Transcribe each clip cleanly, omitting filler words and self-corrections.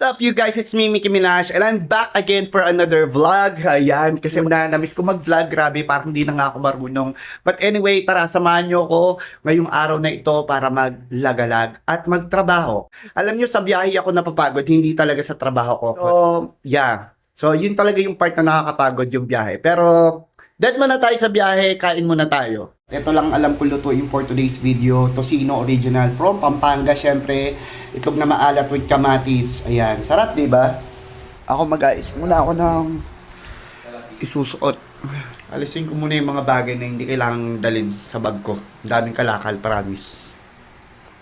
What's up you guys? It's me, Mickey Minaj, and I'm back again for another vlog. Ayan, kasi na-miss ko mag-vlog. Grabe, parang hindi na nga ako marunong. But anyway, tara, samahan nyo ko ngayong araw na ito para maglagalag at magtrabaho. Alam nyo, sa biyahe ako napapagod, hindi talaga sa trabaho ko. So, yeah. So, yun talaga yung part na nakakapagod yung biyahe. Pero, dead muna tayo sa biyahe, kain muna tayo. Ito lang alam ko lutuin for today's video. Tocino original from Pampanga, syempre. Itlog na maalat with kamatis. Ayan, sarap, di ba? Ako mag-ais muna ako ng isusuot. Alisin ko muna yung mga bagay na hindi kailangang dalhin sa bag ko. Ang daming kalakal, promise.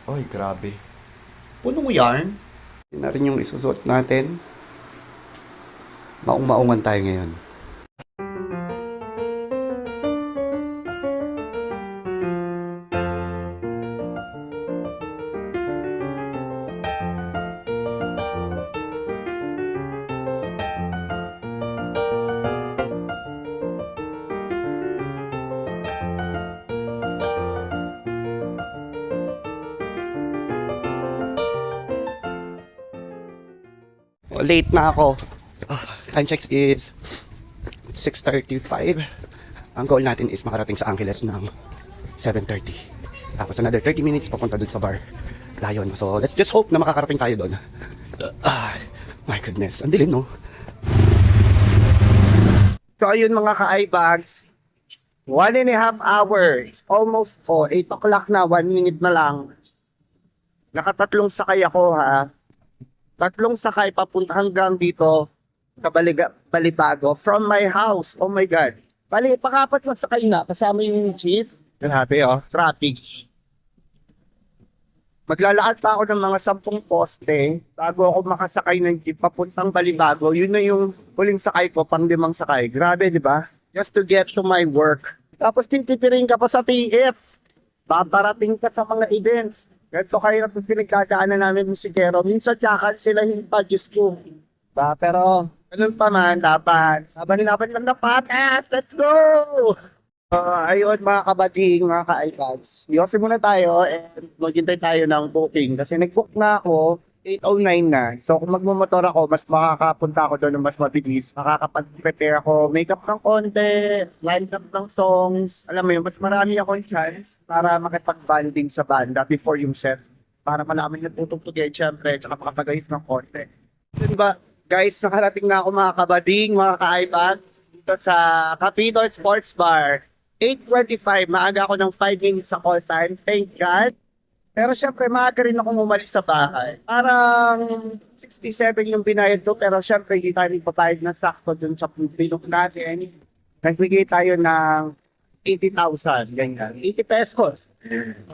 Oy, grabe. Puno mo yarn. Yun na rin yung isusuot natin. Maung-maungan tayo ngayon. Late na ako. Time checks is 6:35. Ang goal natin is makarating sa Angeles ng 7:30. Tapos another 30 minutes papunta dun sa bar. Layon. So let's just hope na makakarating tayo doon. My goodness. Ang dilim, no? So ayun mga ka-eyebags. 1.5 hours. Almost 8 o'clock na. 1 minute na lang. Nakatatlong sakay ako, ha. Tatlong sakay papunta hanggang dito sa Balibago from my house. Oh my God. Pakapat na sakay na kasama yung jeep. Grabe, oh. Traffic. Maglalakad pa ako ng mga 10 poste bago ako makasakay ng jeep papuntang Balibago. Yun na yung huling sakay ko, pang 5 sakay. Grabe, di ba? Just to get to my work. Tapos titipirin ka pa sa TF. Babarating ka sa mga events. Ganito kayo na pinagkakaanan namin ng Sigero. Minsan tsaka sila pa, Diyos ko. Pero, ganun pa man, dapat. Laban lang dapat. Let's go! Ayun, mga kabading, mga ka-iPads. Yosi muna tayo and maghintay tayo ng booking. Kasi nag-book na ako, 8:09 na. So, kung magmumotor ako, mas makakapunta ako doon ng mas mabilis. Makakapag-prepare ako, makeup ng konti, line up ng songs. Alam mo yun, mas marami akong chance para makipag-banding sa banda before yung set. Para malaman yung tutugtugin, syempre, tsaka makapag-ayos ng konti. Diba, guys, nakarating na ako mga kabading, mga ka-iPads, dito sa Capitol Sports Bar. 8:25, maaga ako ng 5 minutes sa call time. Thank God. Pero syempre, maaga rin akong umalis sa bahay. Parang 67 yung binayad ko, pero syempre, hindi tayo nagpapayad na sakto dun sa pinsilok natin. Nagbigay tayo ng 80,000, ganyan. 80 pesos.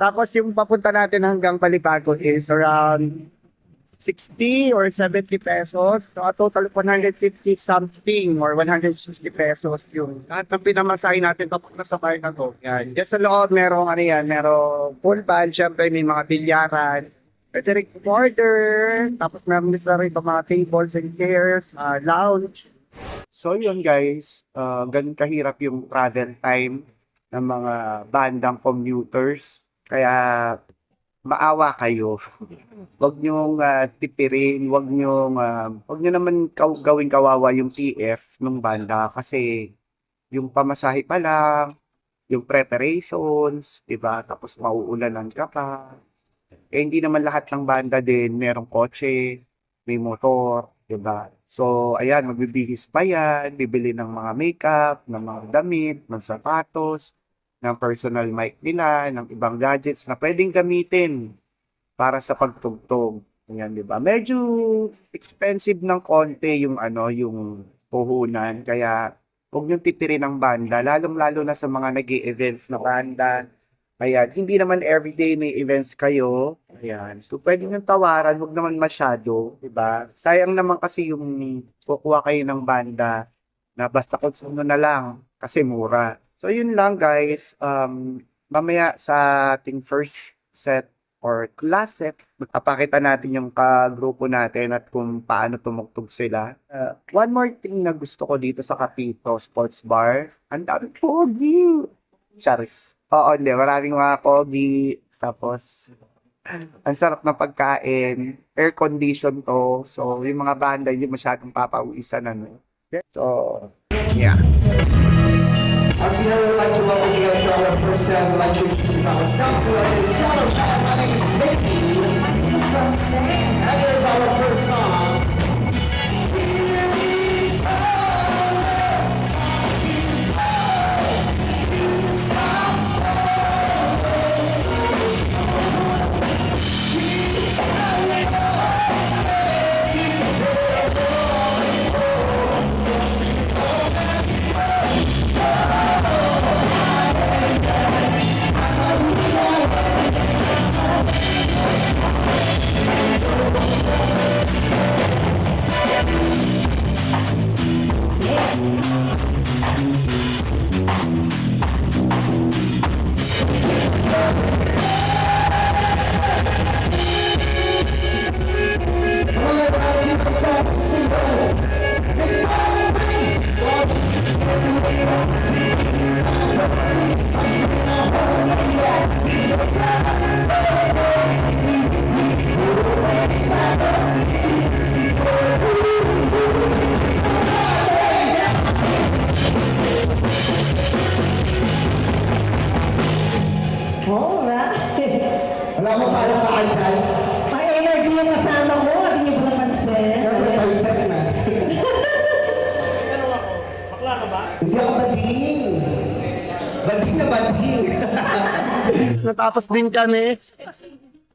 Tapos yung papunta natin hanggang Balibago is around 60 or 70 pesos. So, a total of 150 something or 160 pesos yung lahat ng pinamasahe natin papunta sa bar na to. Yan. Diyan sa loob, merong ano yan, merong pool band, syempre may mga bilyaran, direct order, tapos meron din rin mga tables and chairs, lounge. So yun guys, ganun kahirap yung travel time ng mga bandang commuters. Kaya maawa kayo. Wag niyong tipirin, wag niyo naman gawing kawawa yung TF ng banda kasi yung pamasahe pa lang, yung preparations, 'di ba? Tapos mauulanan ka pa. Eh hindi naman lahat ng banda din merong kotse, may motor, 'di ba? So ayan, magbibihis pa yan, bibili ng mga makeup, ng mga damit, ng sapatos, ng personal mic nila, ng ibang gadgets na pwedeng gamitin para sa pagtugtog. Ayan, di ba? Medyo expensive ng konti yung yung puhunan. Kaya huwag niyong tipirin ng banda, lalong-lalo na sa mga nag-i-events na banda. Ayan, hindi naman everyday may events kayo. Ayan. So, pwede niyong tawaran, huwag naman masyado, di ba? Sayang naman kasi yung kukuha kayo ng banda na basta kung sino na lang kasi mura. So, yun lang guys. Mamaya sa ating first set or last set, magpapakita natin yung ka-grupo natin at kung paano tumugtog sila. One more thing na gusto ko dito sa Capito Sports Bar, ang dami pogi. Charis. Oo, hindi. Maraming mga pogi. Tapos, Ang sarap ng pagkain. Air condition to. So, yung mga banda, hindi masyadong papawisan, ano. So, yeah. As you know, we'd like to welcome you guys to our first electric travel South Florida. South Florida. My name is Mickey. And there's our first song. Alright. Wala mo parang kaan dyan. May energy yung kasama ko. Hindi niyo ba napansin? Hindi ako bading. Bading na bading. Natapos din kami.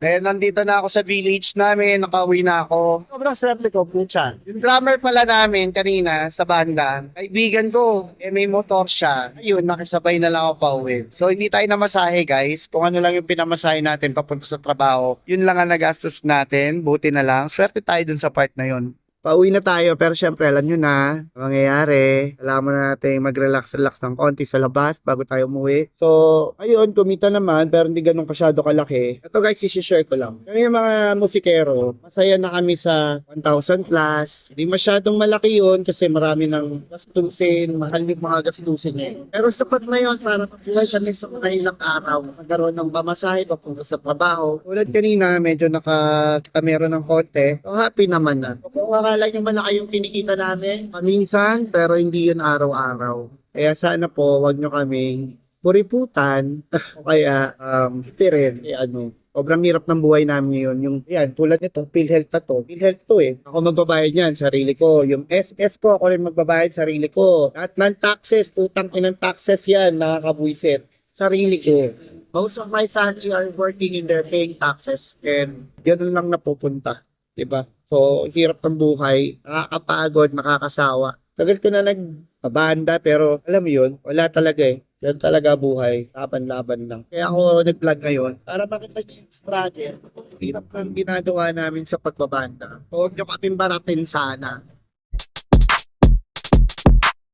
Eh, nandito na ako sa village namin, nakauwi na ako. Sobrang swerte ko, pucha. Yung drummer pala namin kanina sa banda, kaibigan ko, may motor siya. Ayun, nakisabay na lang ako pauwi. So, hindi tayo namasahe, guys. Kung ano lang yung pinamasahe natin papunta sa trabaho, yun lang ang nagastos natin. Buti na lang. Swerte tayo dun sa part na yun. Pauwi na tayo, pero syempre alam nyo na ang mangyayari. Alam mo na natin mag-relax-relax ng konti sa labas bago tayo umuwi. So, ayun, kumita naman, pero hindi ganun masyado kalaki. Ito guys, isi-share ko lang. Kami yung mga musikero, masaya na kami sa 1,000 plus. Hindi masyadong malaki yun kasi marami ng gastusin, mahal yung mga gastusin eh. Pero sapat na yun para mabuhay kami sa mga ilang araw. Magkaroon ng pamasahe papunta sa trabaho. Tulad kanina, medyo nakakamera ng konti. So, happy naman na. Kung akala nyo malaki yung kinikita namin, paminsan, pero hindi yun araw-araw. Kaya sana po, wag nyo kaming puriputan o kaya pirin. Sobrang hirap ng buhay namin ngayon. Yung, yan, tulad nito, PhilHealth na to. PhilHealth to eh. Ako magbabayad yan, sarili ko. Yung SS ko, ako rin magbabayad, sarili ko. At non-taxes, putang inang taxes yan, nakakabuisit. Sarili ko. Most of my family are working in their paying taxes and ganun lang napupunta. Diba? So, hirap ng buhay, nakakapagod, nakakasawa. Tagal ko na nagbabanda pero alam mo yun, wala talaga eh. Yan talaga buhay, laban-laban lang. Kaya ako nag-vlog ngayon para makita niyo yung struggle. Hirap ng ginagawa namin sa pagbabanda. So, huwag nyo kaming baratin sana.